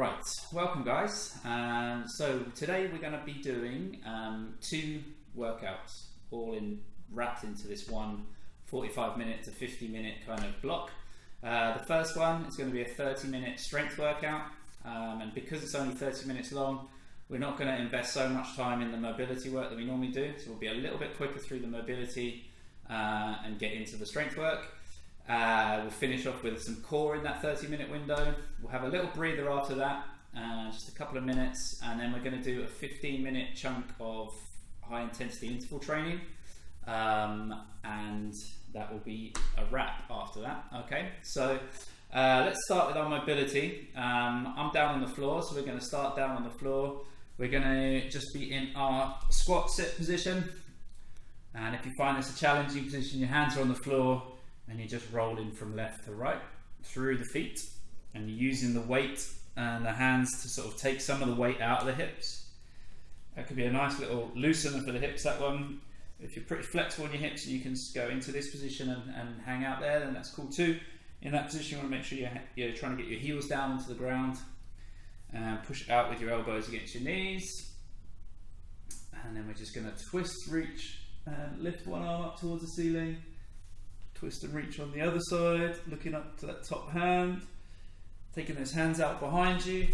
Right, welcome guys. So today we're going to be doing two workouts all wrapped into this one 45-minute to 50-minute kind of block. The first one is going to be a 30-minute strength workout, and because it's only 30 minutes long, we're not going to invest so much time in the mobility work that we normally do, so we'll be a little bit quicker through the mobility and get into the strength work. We'll finish off with some core in that 30-minute window. We'll have a little breather after that, just a couple of minutes, and then we're going to do a 15-minute chunk of high intensity interval training, and that will be a wrap after that. Okay, so let's start with our mobility. I'm down on the floor, so we're going to start down on the floor. We're going to just be in our squat sit position, and if you find this a challenging position, your hands are on the floor and you're just rolling from left to right through the feet, and you're using the weight and the hands to sort of take some of the weight out of the hips. That could be a nice little loosener for the hips, that one. If you're pretty flexible in your hips and you can just go into this position and hang out there, then that's cool too. In that position, you want to make sure you're trying to get your heels down onto the ground and push out with your elbows against your knees. And then we're just going to twist, reach, and lift one arm up towards the ceiling. Twist and reach on the other side, looking up to that top hand, taking those hands out behind you,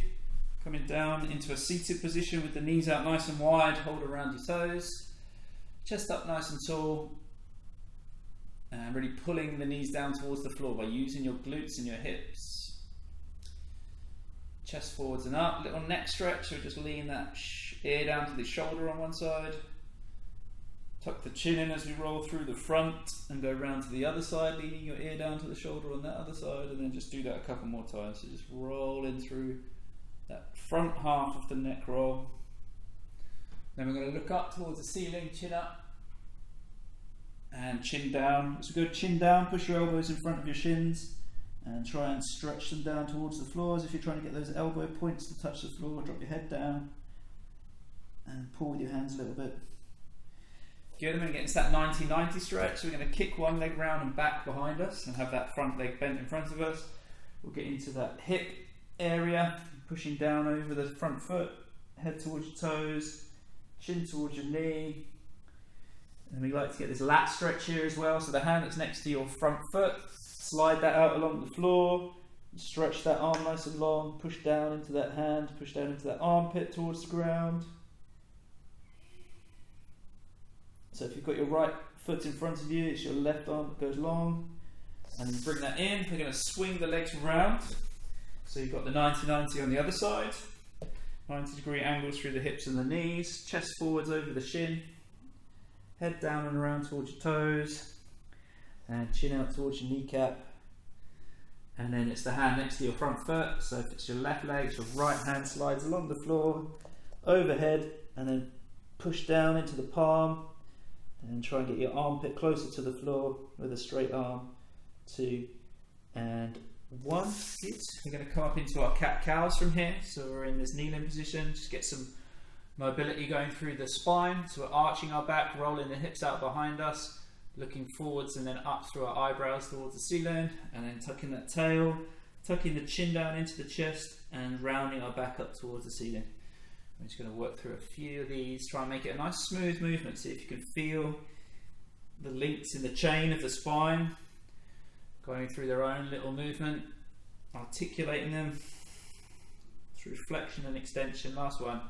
coming down into a seated position with the knees out nice and wide, hold around your toes, chest up nice and tall, and really pulling the knees down towards the floor by using your glutes and your hips. Chest forwards and up, little neck stretch, so just lean that ear down to the shoulder on one side. Tuck the chin in as we roll through the front and go around to the other side, leaning your ear down to the shoulder on that other side, and then just do that a couple more times. So just roll in through that front half of the neck roll. Then we're going to look up towards the ceiling, chin up and chin down. As we go chin down, push your elbows in front of your shins and try and stretch them down towards the floor as if you're trying to get those elbow points to touch the floor. Drop your head down and pull with your hands a little bit. Good, I'm going to get into that 90-90 stretch. So we're going to kick one leg round and back behind us and have that front leg bent in front of us. We'll get into that hip area, pushing down over the front foot, head towards your toes, chin towards your knee. And we like to get this lat stretch here as well. So the hand that's next to your front foot, slide that out along the floor, stretch that arm nice and long, push down into that hand, push down into that armpit towards the ground. So if you've got your right foot in front of you, it's your left arm that goes long, and you bring that in. We're going to swing the legs round. So you've got the 90-90 on the other side, 90-degree angles through the hips and the knees, chest forwards over the shin, head down and around towards your toes, and chin out towards your kneecap. And then it's the hand next to your front foot. So if it's your left leg, your right hand slides along the floor, overhead, and then push down into the palm. And try and get your armpit closer to the floor with a straight arm. 2 and 1. We're going to come up into our cat-cows from here. So we're in this kneeling position. Just get some mobility going through the spine. So we're arching our back, rolling the hips out behind us, looking forwards and then up through our eyebrows towards the ceiling, and then tucking that tail, tucking the chin down into the chest, and rounding our back up towards the ceiling. I'm just going to work through a few of these, try and make it a nice smooth movement. See if you can feel the links in the chain of the spine going through their own little movement, articulating them through flexion and extension. Last one.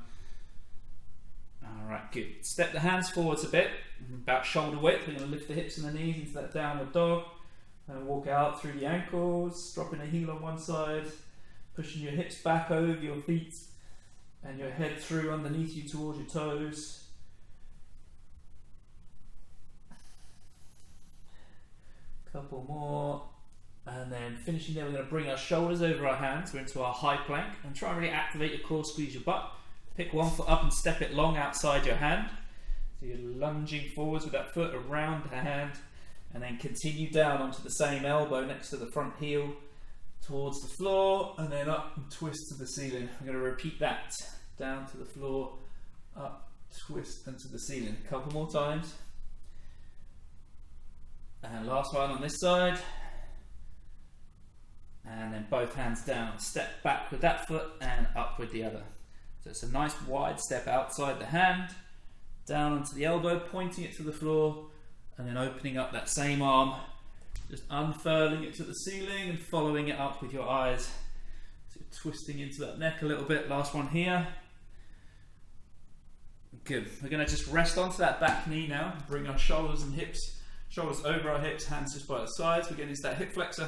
Alright, good. Step the hands forwards a bit, about shoulder width. We're going to lift the hips and the knees into that downward dog and walk out through the ankles, dropping a heel on one side, pushing your hips back over your feet and your head through underneath you towards your toes. Couple more, and then finishing there, we're going to bring our shoulders over our hands. We're into our high plank, and try and really activate your core, squeeze your butt. Pick one foot up and step it long outside your hand. So you're lunging forwards with that foot around the hand, and then continue down onto the same elbow next to the front heel towards the floor, and then up and twist to the ceiling. I'm going to repeat that. Down to the floor, up, twist, and to the ceiling. A couple more times. And last one on this side. and then both hands down. Step back with that foot and up with the other. So it's a nice wide step outside the hand, down onto the elbow, pointing it to the floor, and then opening up that same arm, just unfurling it to the ceiling and following it up with your eyes. So you're twisting into that neck a little bit. Last one here. Good. We're going to just rest onto that back knee now. Bring our shoulders and hips, shoulders over our hips, hands just by the sides. We're getting into that hip flexor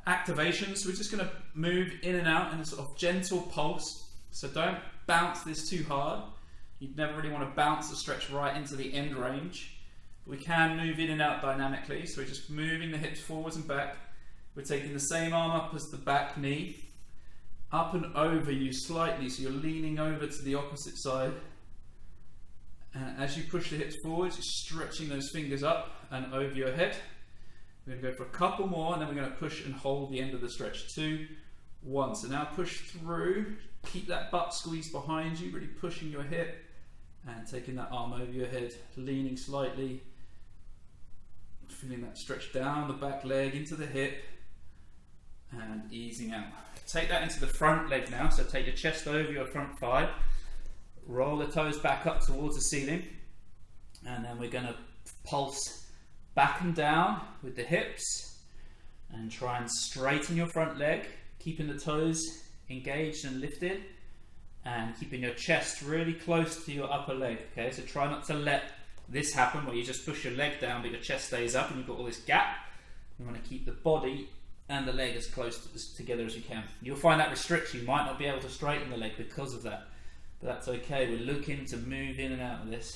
activation. So we're just going to move in and out in a sort of gentle pulse. So don't bounce this too hard. You'd never really want to bounce the stretch right into the end range. We can move in and out dynamically. So we're just moving the hips forwards and back. We're taking the same arm up as the back knee, up and over you slightly. So you're leaning over to the opposite side. And as you push the hips forwards, you're stretching those fingers up and over your head. We're going to go for a couple more, and then we're going to push and hold the end of the stretch. 2, 1. So now push through. Keep that butt squeezed behind you, really pushing your hip and taking that arm over your head, leaning slightly, feeling that stretch down the back leg into the hip and easing out. Take that into the front leg now. So take your chest over your front thigh. Roll the toes back up towards the ceiling, and then we're going to pulse back and down with the hips and try and straighten your front leg, keeping the toes engaged and lifted and keeping your chest really close to your upper leg. Okay, so try not to let this happen where you just push your leg down but your chest stays up and you've got all this gap. You want to keep the body and the leg as close together as you can. You'll find that restricts you. You might not be able to straighten the leg because of that. But that's okay, we're looking to move in and out of this.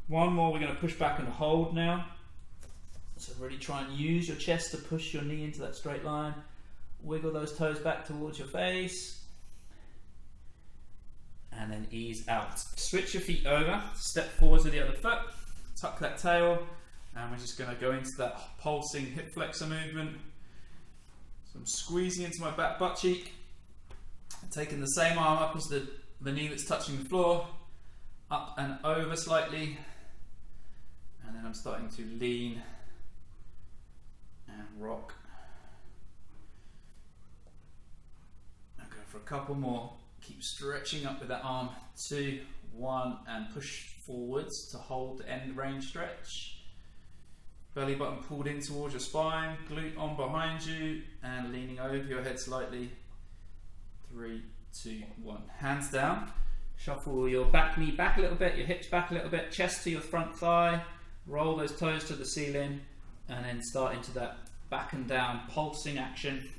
One more, we're going to push back and hold now. So really try and use your chest to push your knee into that straight line. Wiggle those toes back towards your face. And then ease out. Switch your feet over, step forward to the other foot, tuck that tail, and we're just going to go into that pulsing hip flexor movement. So I'm squeezing into my back butt cheek, taking the same arm up as the knee that's touching the floor, up and over slightly, and then I'm starting to lean and rock. I'll go for a couple more. Keep stretching up with that arm. 2, 1, and push forwards to hold the end range stretch. Belly button pulled in towards your spine, glute on behind you, and leaning over your head slightly. 3, 2, 1. Hands down. Shuffle your back knee back a little bit, your hips back a little bit, chest to your front thigh. Roll those toes to the ceiling, and then start into that back and down pulsing action.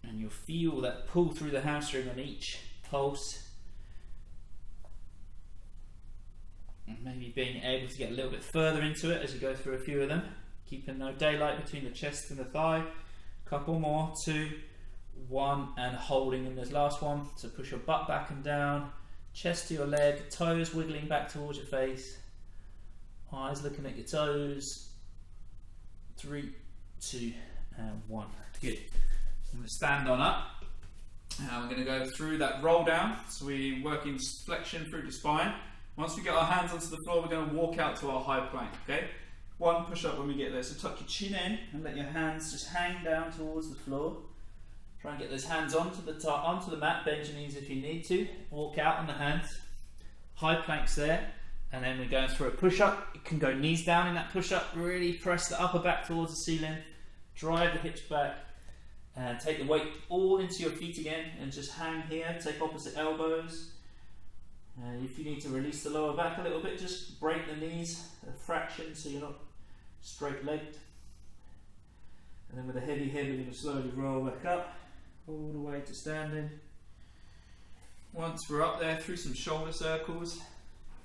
And you'll feel that pull through the hamstring on each pulse. And maybe being able to get a little bit further into it as you go through a few of them. Keeping no daylight between the chest and the thigh. Couple more. 2, 1, and holding in this last one. So push your butt back and down, chest to your leg, toes wiggling back towards your face, eyes looking at your toes. 3, 2, and 1. Good. I'm going to stand on up. Now we're going to go through that roll down. So we work in flexion through the spine. Once we get our hands onto the floor, we're going to walk out to our high plank. Okay. 1 push up when we get there. So tuck your chin in and let your hands just hang down towards the floor. Try and get those hands onto the mat. Bend your knees if you need to. Walk out on the hands. High planks there. And then we're going through a push up. You can go knees down in that push up. Really press the upper back towards the ceiling. Drive the hips back. And take the weight all into your feet again and just hang here. Take opposite elbows. If you need to release the lower back a little bit, just break the knees a fraction so you're not straight legged. And then with a heavy head, we're going to slowly roll back up all the way to standing. Once we're up there, through some shoulder circles,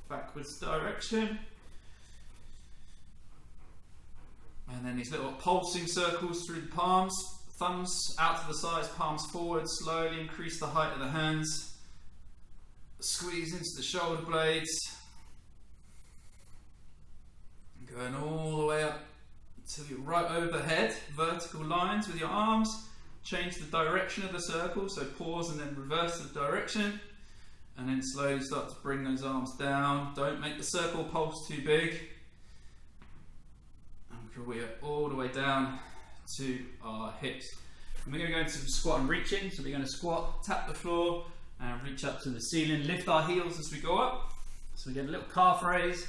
backwards direction. And then these little pulsing circles through the palms. Thumbs out to the sides, palms forward, slowly increase the height of the hands. Squeeze into the shoulder blades. Going all the way up till you're right overhead, vertical lines with your arms. Change the direction of the circle, so pause and then reverse the direction. And then slowly start to bring those arms down. Don't make the circle pulse too big. I'm We're all the way down to our hips. And we're going to go into some squat and reaching. So we're going to squat, tap the floor, and reach up to the ceiling. Lift our heels as we go up. So we get a little calf raise,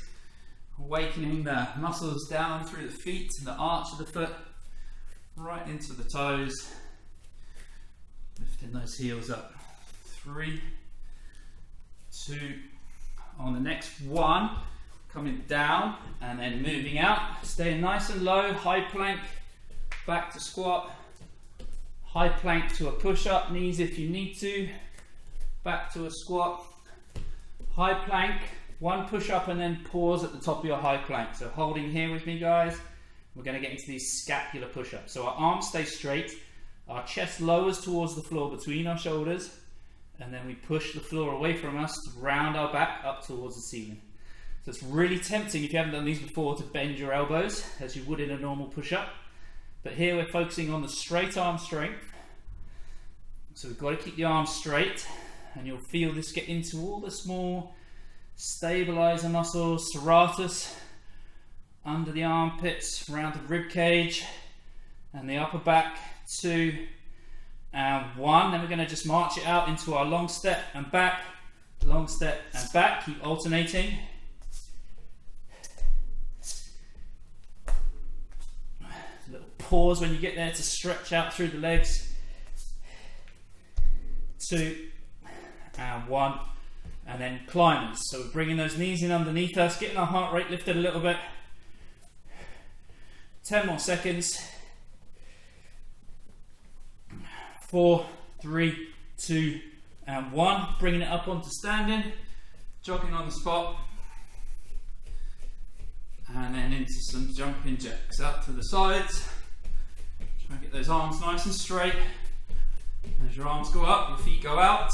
awakening the muscles down through the feet and the arch of the foot, right into the toes. Lifting those heels up. 3, 2, on the next one, coming down and then moving out, staying nice and low, high plank, back to squat, high plank to a push-up, knees if you need to, back to a squat, high plank, one push-up and then pause at the top of your high plank. So holding here with me, guys, we're going to get into these scapular push-ups. So our arms stay straight, our chest lowers towards the floor between our shoulders, and then we push the floor away from us to round our back up towards the ceiling. So it's really tempting, if you haven't done these before, to bend your elbows as you would in a normal push-up. But here we're focusing on the straight arm strength. So we've got to keep the arms straight, and you'll feel this get into all the small stabilizer muscles, serratus, under the armpits, around the rib cage, and the upper back. 2 and 1. Then we're going to just march it out into our long step and back, long step and back. Keep alternating. A little pause when you get there to stretch out through the legs. 2 and 1. And then climbers. So we're bringing those knees in underneath us, getting our heart rate lifted a little bit. 10 more seconds. 4, 3, 2, and 1. Bringing it up onto standing, jogging on the spot, and then into some jumping jacks. Up to the sides. Try and get those arms nice and straight. As your arms go up, your feet go out.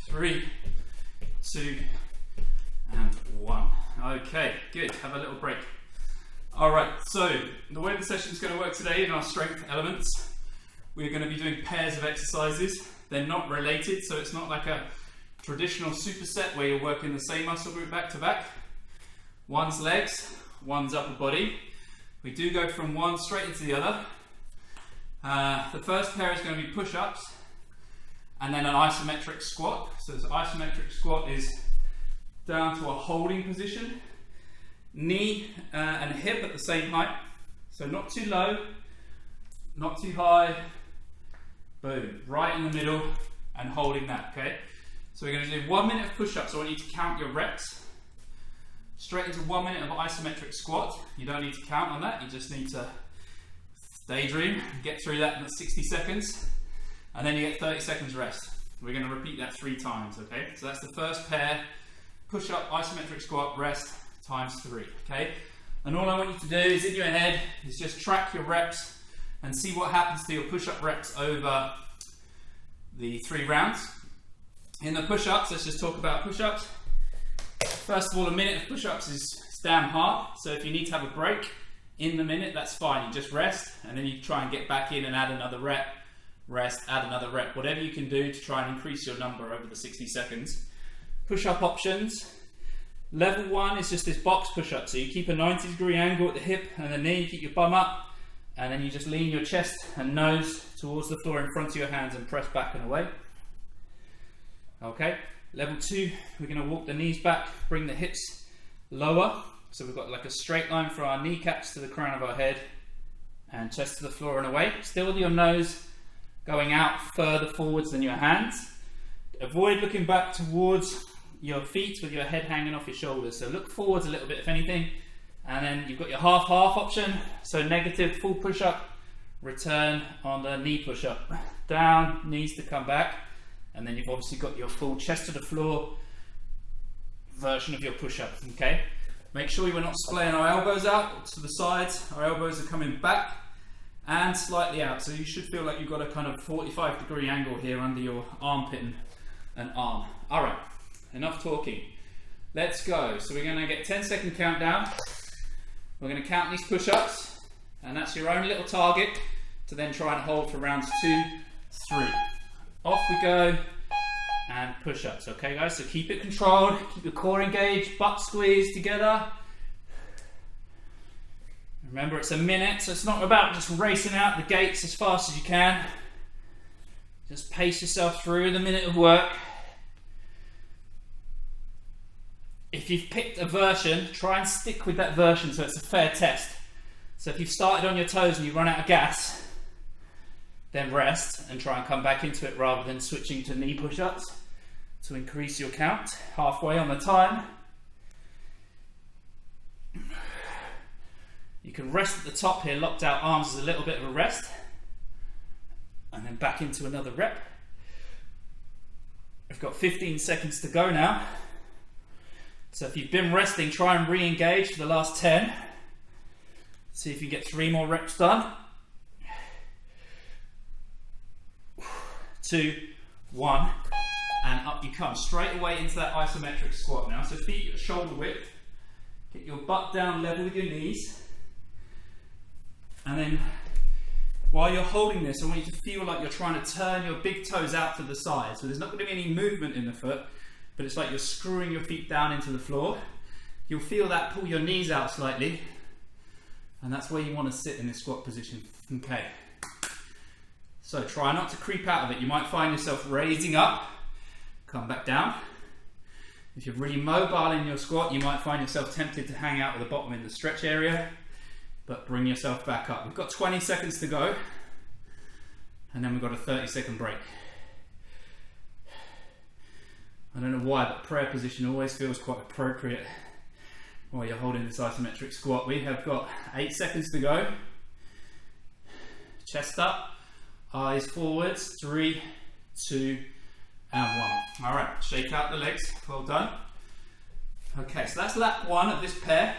3, 2, and 1. Okay, good. Have a little break. Alright, so the way the session is going to work today in our strength elements, we're going to be doing pairs of exercises. They're not related, so it's not like a traditional superset where you're working the same muscle group back to back. One's legs, one's upper body. We do go from one straight into the other. The first pair is going to be push-ups and then an isometric squat. So this isometric squat is down to a holding position. Knee and hip at the same height, so not too low, not too high, boom, right in the middle and holding that, okay? So we're going to do 1 minute of push-ups. I want you to count your reps. Straight into 1 minute of isometric squat. You don't need to count on that, you just need to daydream, get through that in 60 seconds, and then you get 30 seconds rest. We're going to repeat that 3 times, okay? So that's the first pair, push-up, isometric squat, rest, times 3, okay? And all I want you to do is in your head is just track your reps and see what happens to your push-up reps over the 3 rounds. In the push-ups, let's just talk about push-ups. First of all, a minute of push-ups is damn hard, so if you need to have a break in the minute, that's fine. You just rest and then you try and get back in and add another rep, rest, add another rep, whatever you can do to try and increase your number over the 60 seconds. Push-up options. Level 1 is just this box push-up, so you keep a 90-degree angle at the hip and the knee, you keep your bum up, and then you just lean your chest and nose towards the floor in front of your hands and press back and away. Okay, level 2, we're going to walk the knees back, bring the hips lower, so we've got like a straight line for our kneecaps to the crown of our head, and chest to the floor and away. Still with your nose going out further forwards than your hands. Avoid looking back towards your feet with your head hanging off your shoulders, so look forwards a little bit if anything, and then you've got your half-half option, so negative full push-up, return on the knee push-up, down, knees to come back, and then you've obviously got your full chest to the floor version of your push-up, okay? Make sure we're not splaying our elbows out to the sides, our elbows are coming back and slightly out, so you should feel like you've got a kind of 45-degree angle here under your armpit and arm. Alright. Enough talking. Let's go. So we're going to get 10-second countdown. We're going to count these push-ups, and that's your own little target to then try and hold for rounds 2, 3. Off we go. and push-ups. Okay guys, so keep it controlled, keep your core engaged, butt squeeze together. Remember, it's a minute, so it's not about just racing out the gates as fast as you can. Just pace yourself through the minute of work. If you've picked a version, try and stick with that version so it's a fair test. So if you've started on your toes and you run out of gas, then rest and try and come back into it rather than switching to knee push-ups to increase your count halfway on the time. You can rest at the top here, locked out arms is a little bit of a rest, and then back into another rep. We've got 15 seconds to go now. So if you've been resting, try and re-engage for the last 10. See if you get 3 more reps done. 2, 1, and up you come. Straight away into that isometric squat now. So feet at shoulder width. Get your butt down level with your knees. And then while you're holding this, I want you to feel like you're trying to turn your big toes out to the side. So there's not going to be any movement in the foot, but it's like you're screwing your feet down into the floor. You'll feel that pull your knees out slightly, and that's where you want to sit in this squat position. Okay. So try not to creep out of it. You might find yourself raising up, come back down. If you're really mobile in your squat, you might find yourself tempted to hang out at the bottom in the stretch area, but bring yourself back up. We've got 20 seconds to go, and then we've got a 30-second break. I don't know why, but prayer position always feels quite appropriate while you're holding this isometric squat. We have got 8 seconds to go. Chest up, eyes forwards, 3, 2, and 1. All right, shake out the legs, well done. Okay, so that's lap 1 of this pair.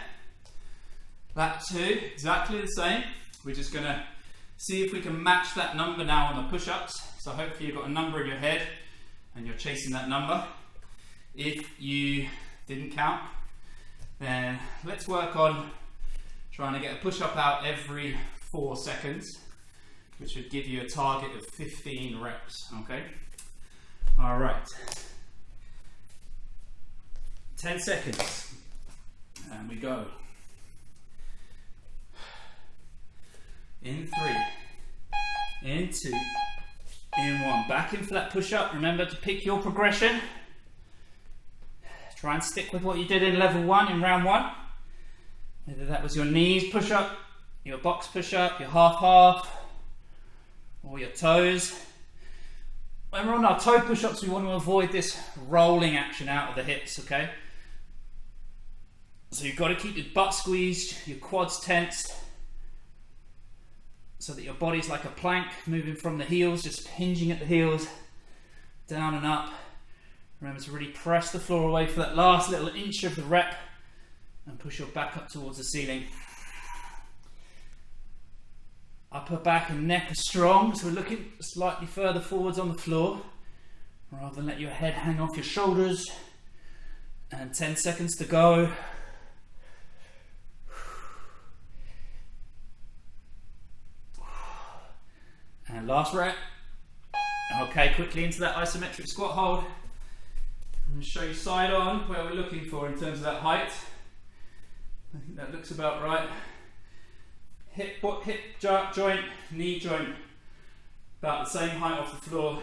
Lap 2, exactly the same. We're just gonna see if we can match that number now on the push-ups. So hopefully you've got a number in your head and you're chasing that number. If you didn't count, then let's work on trying to get a push-up out every 4 seconds, which would give you a target of 15 reps, okay? All right. 10 seconds, and we go. In 3, in 2, in 1. Back in for that push-up. Remember to pick your progression. Try and stick with what you did in level 1, in round 1. Whether that was your knees push-up, your box push-up, your half-half, or your toes. When we're on our toe push-ups, we want to avoid this rolling action out of the hips, okay? So you've got to keep your butt squeezed, your quads tensed, so that your body's like a plank, moving from the heels, just hinging at the heels, down and up. Remember to really press the floor away for that last little inch of the rep and push your back up towards the ceiling. Upper back and neck are strong, so we're looking slightly further forwards on the floor rather than let your head hang off your shoulders. And 10 seconds to go. And last rep. Okay, quickly into that isometric squat hold. I'm going to show you side on where we're looking for in terms of that height. I think that looks about right. Hip joint, knee joint, about the same height off the floor.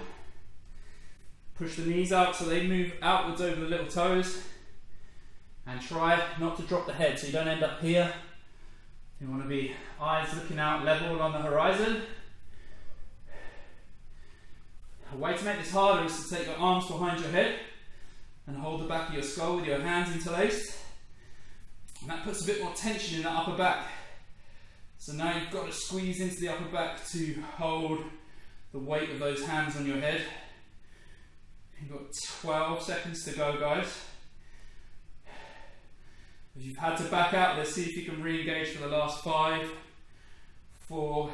Push the knees out so they move outwards over the little toes. And try not to drop the head so you don't end up here. You want to be eyes looking out level on the horizon. A way to make this harder is to take your arms behind your head and hold the back of your skull with your hands interlaced. And that puts a bit more tension in that upper back. So now you've got to squeeze into the upper back to hold the weight of those hands on your head. You've got 12 seconds to go, guys. If you've had to back out, let's see if you can re-engage for the last 5, 4,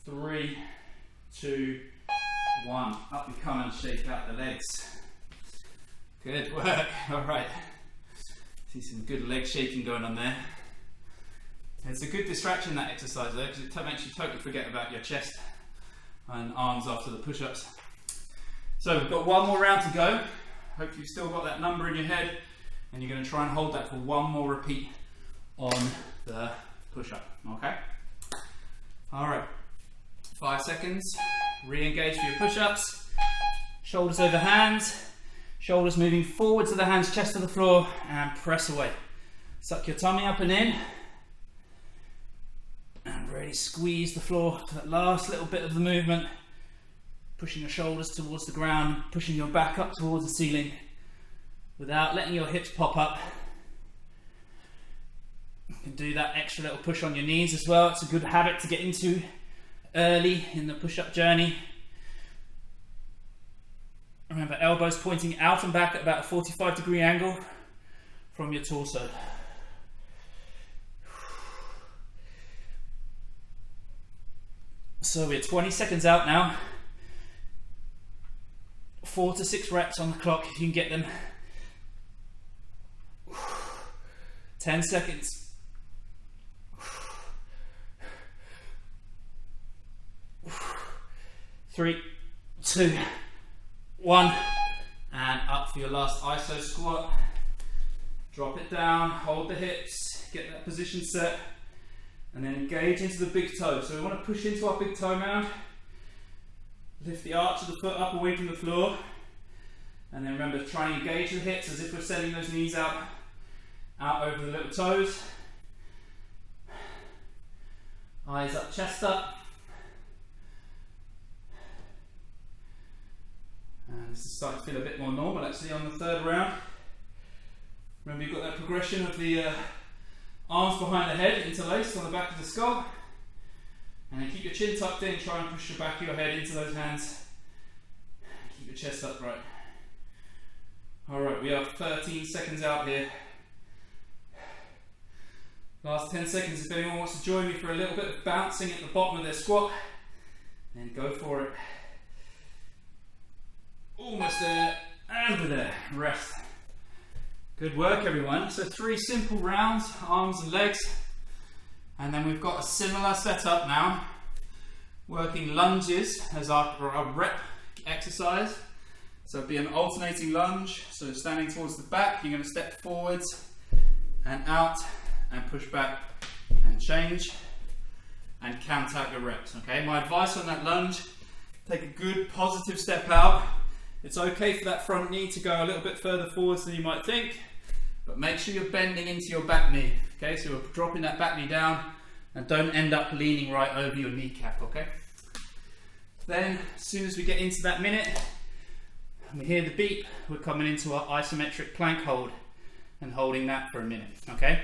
3, 2, 1. Up you come and shake out the legs. Good work. All right. See some good leg shaking going on there. It's a good distraction, that exercise though, because it makes you totally forget about your chest and arms after the push-ups. So we've got one more round to go. Hopefully you've still got that number in your head, and you're going to try and hold that for one more repeat on the push-up, okay? All right, 5 seconds, re-engage for your push-ups. Shoulders over hands, shoulders moving forward to the hands, chest to the floor, and press away. Suck your tummy up and in, and really squeeze the floor for that last little bit of the movement, pushing your shoulders towards the ground, pushing your back up towards the ceiling without letting your hips pop up. You can do that extra little push on your knees as well. It's a good habit to get into early in the push-up journey. Remember, elbows pointing out and back at about a 45-degree angle from your torso. So we're 20 seconds out now. 4 to 6 reps on the clock if you can get them. 10 seconds. 3, 2, 1, and up for your last iso squat. Drop it down, hold the hips, get that position set, and then engage into the big toe. So we want to push into our big toe mound, lift the arch of the foot up away from the floor, and then remember to try and engage the hips as if we're sending those knees out over the little toes. Eyes up, chest up. And this is starting to feel a bit more normal actually on the third round. Remember, you've got that progression of the arms behind the head interlaced on the back of the skull. And then keep your chin tucked in, try and push the back of your head into those hands. Keep your chest upright. Alright, we are 13 seconds out here. Last 10 seconds, if anyone wants to join me for a little bit of bouncing at the bottom of their squat, then go for it. Almost there, and we're there. Rest. Good work, everyone. So 3 simple rounds, arms and legs. And then we've got a similar setup now, working lunges as our rep exercise. So it'll be an alternating lunge. So standing towards the back, you're going to step forwards and out and push back and change and count out your reps. Okay, my advice on that lunge, take a good positive step out. It's okay for that front knee to go a little bit further forwards than you might think, but make sure you're bending into your back knee. Okay, so you're dropping that back knee down and don't end up leaning right over your kneecap, okay? Then, as soon as we get into that minute, and we hear the beep, we're coming into our isometric plank hold and holding that for a minute, okay?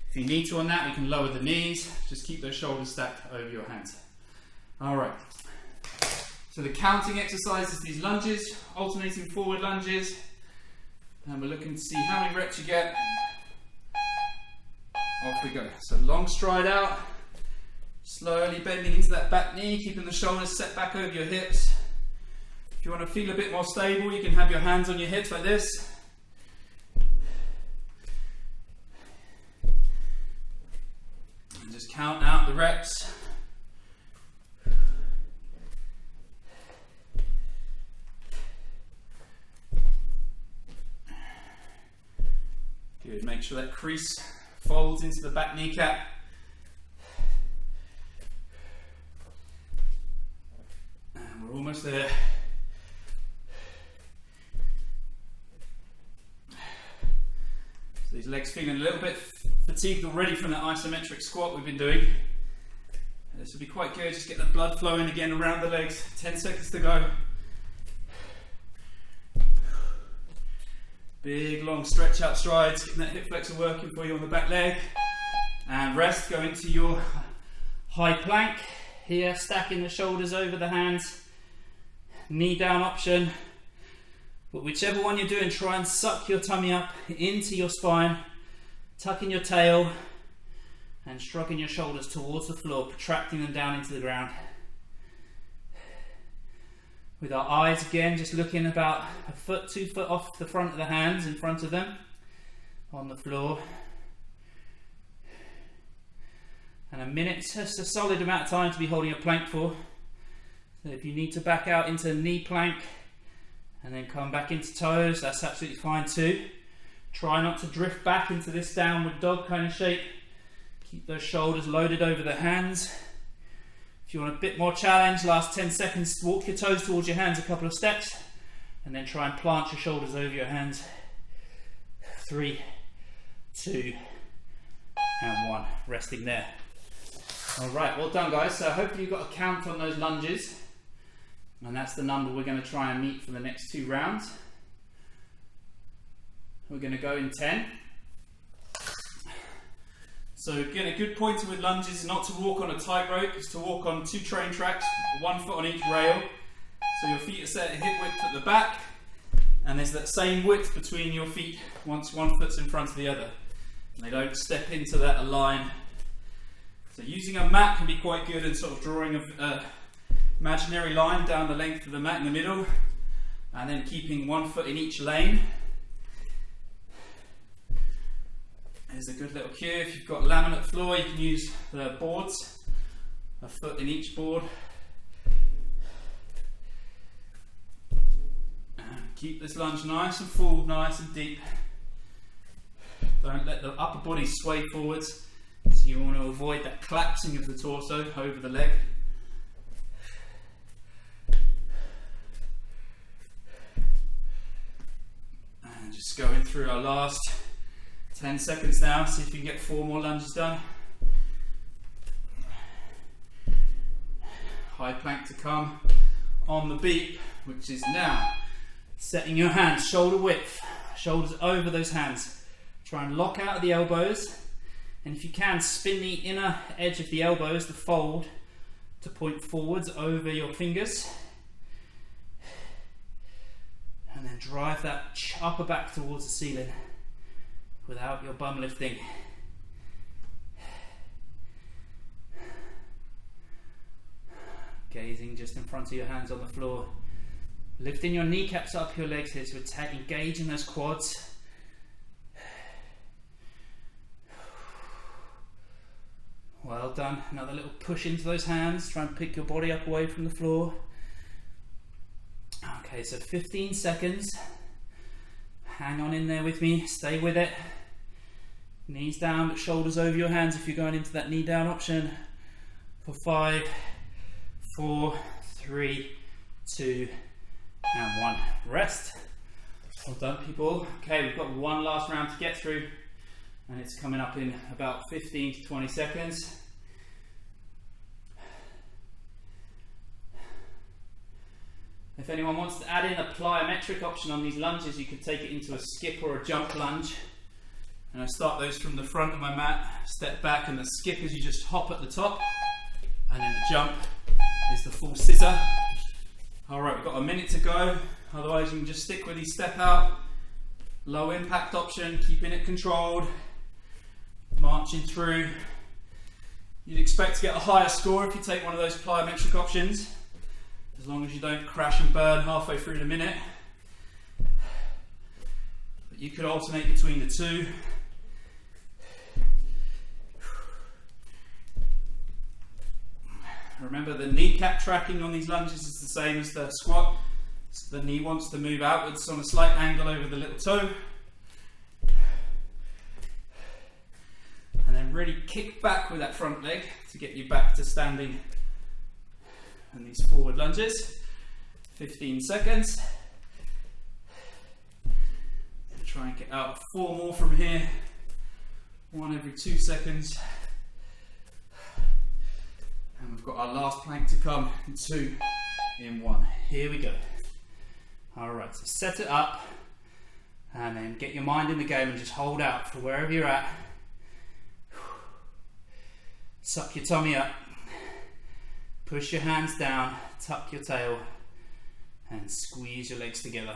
If you need to on that, you can lower the knees, just keep those shoulders stacked over your hands. All right. So the counting exercise is these lunges, alternating forward lunges, and we're looking to see how many reps you get. Off we go. So long stride out, slowly bending into that back knee, keeping the shoulders set back over your hips. If you want to feel a bit more stable, you can have your hands on your hips like this. And just count out the reps. Good, make sure that crease folds into the back kneecap. And we're almost there. So these legs feeling a little bit fatigued already from that isometric squat we've been doing. This will be quite good, just get the blood flowing again around the legs. 10 seconds to go. Big long stretch out strides, getting that hip flexor working for you on the back leg. And rest, go into your high plank. Here, stacking the shoulders over the hands. Knee down option. But whichever one you're doing, try and suck your tummy up into your spine, tucking your tail and shrugging your shoulders towards the floor, protracting them down into the ground. With our eyes again, just looking about a foot, 2 foot off the front of the hands in front of them on the floor. And a minute's just a solid amount of time to be holding a plank for. So if you need to back out into knee plank And then come back into toes, that's absolutely fine too. Try not to drift back into this downward dog kind of shape. Keep those shoulders loaded over the hands. If you want a bit more challenge, last 10 seconds, walk your toes towards your hands a couple of steps, and then try and plant your shoulders over your hands. 3, 2, and 1. Resting there. Alright, well done guys. So hopefully you've got a count on those lunges. And that's the number we're going to try and meet for the next 2 rounds. We're going to go in 10. So again, a good pointer with lunges is not to walk on a tightrope, it's to walk on 2 train tracks, 1 foot on each rail. So your feet are set at hip width at the back, and there's that same width between your feet once one foot's in front of the other. And they don't step into that align. So using a mat can be quite good in sort of drawing an imaginary line down the length of the mat in the middle, and then keeping 1 foot in each lane. There's a good little cue. If you've got laminate floor, you can use the boards, a foot in each board. And keep this lunge nice and full, nice and deep. Don't let the upper body sway forwards. So you want to avoid that collapsing of the torso over the leg. And just going through our last 10 seconds now, see if you can get 4 more lunges done. High plank to come on the beat, which is now setting your hands shoulder width, shoulders over those hands. Try and lock out of the elbows, and if you can, spin the inner edge of the elbows, the fold, to point forwards over your fingers. And then drive that upper back towards the ceiling without your bum lifting. Gazing just in front of your hands on the floor. Lifting your kneecaps up your legs here to engage in those quads. Well done. Another little push into those hands. Try and pick your body up away from the floor. Okay, so 15 seconds. Hang on in there with me. Stay with it. Knees down, but shoulders over your hands if you're going into that knee down option. For 5, 4, 3, 2, and 1. Rest. Well done, people. Okay, we've got one last round to get through, and it's coming up in about 15 to 20 seconds. If anyone wants to add in a plyometric option on these lunges, you could take it into a skip or a jump lunge. And I start those from the front of my mat, step back, and the skip is you just hop at the top, and then the jump is the full sitter. Alright, we've got a minute to go, otherwise you can just stick with these step out, low impact option, keeping it controlled, marching through. You'd expect to get a higher score if you take one of those plyometric options, as long as you don't crash and burn halfway through the minute. But you could alternate between the two. Remember, the kneecap tracking on these lunges is the same as the squat. So the knee wants to move outwards on a slight angle over the little toe. And then really kick back with that front leg to get you back to standing. And these forward lunges. 15 seconds. And try and get out 4 more from here. 1 every 2 seconds. And we've got our last plank to come in 2 in 1. Here we go. Alright, so set it up and then get your mind in the game and just hold out for wherever you're at. Suck your tummy up. Push your hands down, tuck your tail and squeeze your legs together.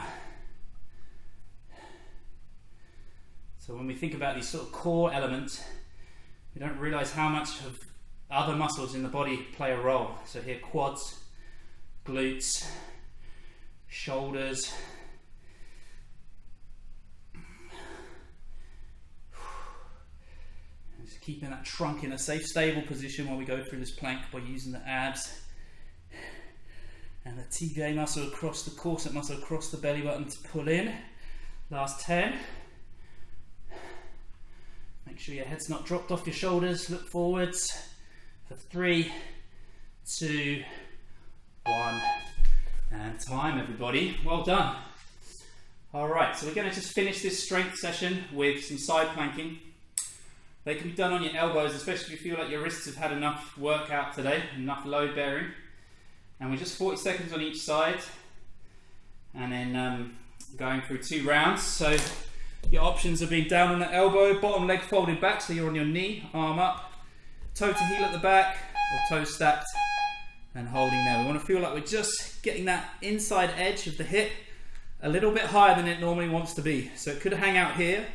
So when we think about these sort of core elements, we don't realise how much of other muscles in the body play a role. So here, quads, glutes, shoulders. Just keeping that trunk in a safe, stable position while we go through this plank by using the abs And the TVA muscle across the corset muscle across the belly button to pull in. Last 10. Make sure your head's not dropped off your shoulders. Look forwards for 3, 2, 1. And time, everybody. Well done. Alright, so we're going to just finish this strength session with some side planking. They can be done on your elbows, especially if you feel like your wrists have had enough workout today, enough load bearing. And we're just 40 seconds on each side, and then going through 2 rounds. So your options are being down on the elbow, bottom leg folded back, so you're on your knee, arm up, toe to heel at the back, or toe stacked, and holding there. We want to feel like we're just getting that inside edge of the hip a little bit higher than it normally wants to be. So it could hang out here,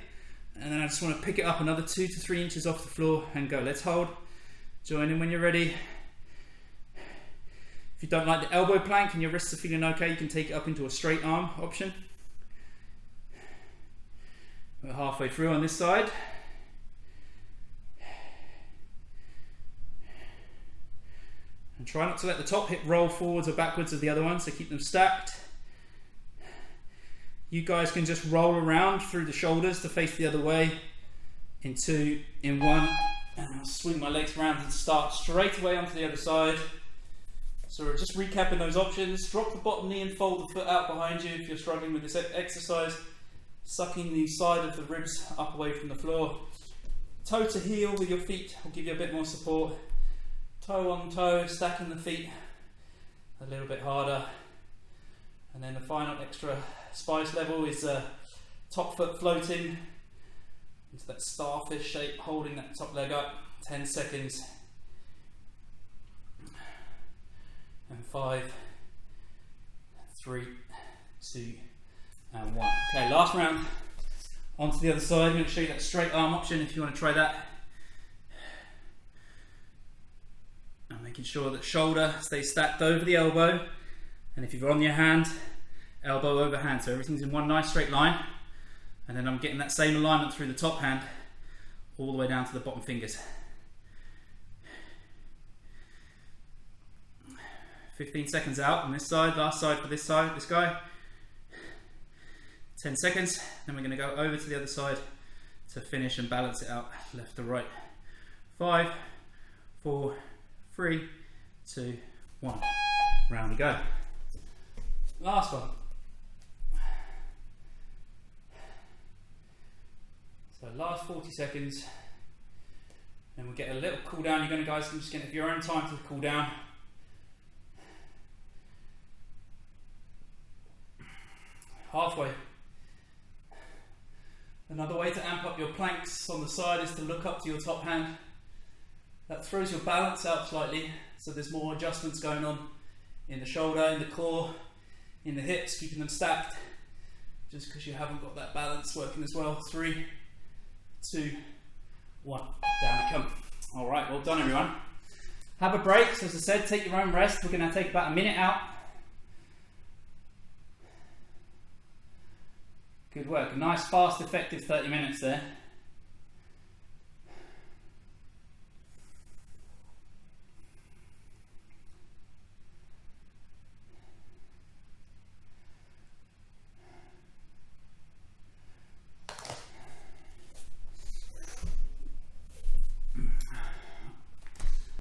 and then I just want to pick it up another 2 to 3 inches off the floor and go. Let's hold. Join in when you're ready. If you don't like the elbow plank and your wrists are feeling okay, you can take it up into a straight arm option. We're halfway through on this side. And try not to let the top hip roll forwards or backwards of the other one, so keep them stacked. You guys can just roll around through the shoulders to face the other way in 2, in 1. And I'll swing my legs around and start straight away onto the other side. So we're just recapping those options. Drop the bottom knee and fold the foot out behind you if you're struggling with this exercise. Sucking the side of the ribs up away from the floor. Toe to heel with your feet will give you a bit more support. Toe on toe, stacking the feet a little bit harder. And then the final extra spice level is top foot floating into that starfish shape, holding that top leg up. 10 seconds. And 5, 3, 2, and 1. Okay, last round. Onto the other side. I'm going to show you that straight arm option if you want to try that. And making sure that shoulder stays stacked over the elbow. And if you're on your hand, elbow over hand. So everything's in one nice straight line. And then I'm getting that same alignment through the top hand all the way down to the bottom fingers. 15 seconds out on this side, last side for this side, this guy. 10 seconds, then we're going to go over to the other side to finish and balance it out left to right. 5, 4, 3, 2, 1. Round we go. Last one. So last 40 seconds, and we'll get a little cool down. You're going to guys, I'm just going to have your own time to cool down. Halfway. Another way to amp up your planks on the side is to look up to your top hand. That throws your balance out slightly, so there's more adjustments going on in the shoulder, in the core, in the hips, keeping them stacked, just because you haven't got that balance working as well. 3, 2, 1. Down we come. Alright, well done everyone. Have a break, so as I said, take your own rest. We're going to take about a minute out. Good work. A nice, fast, effective 30 minutes there.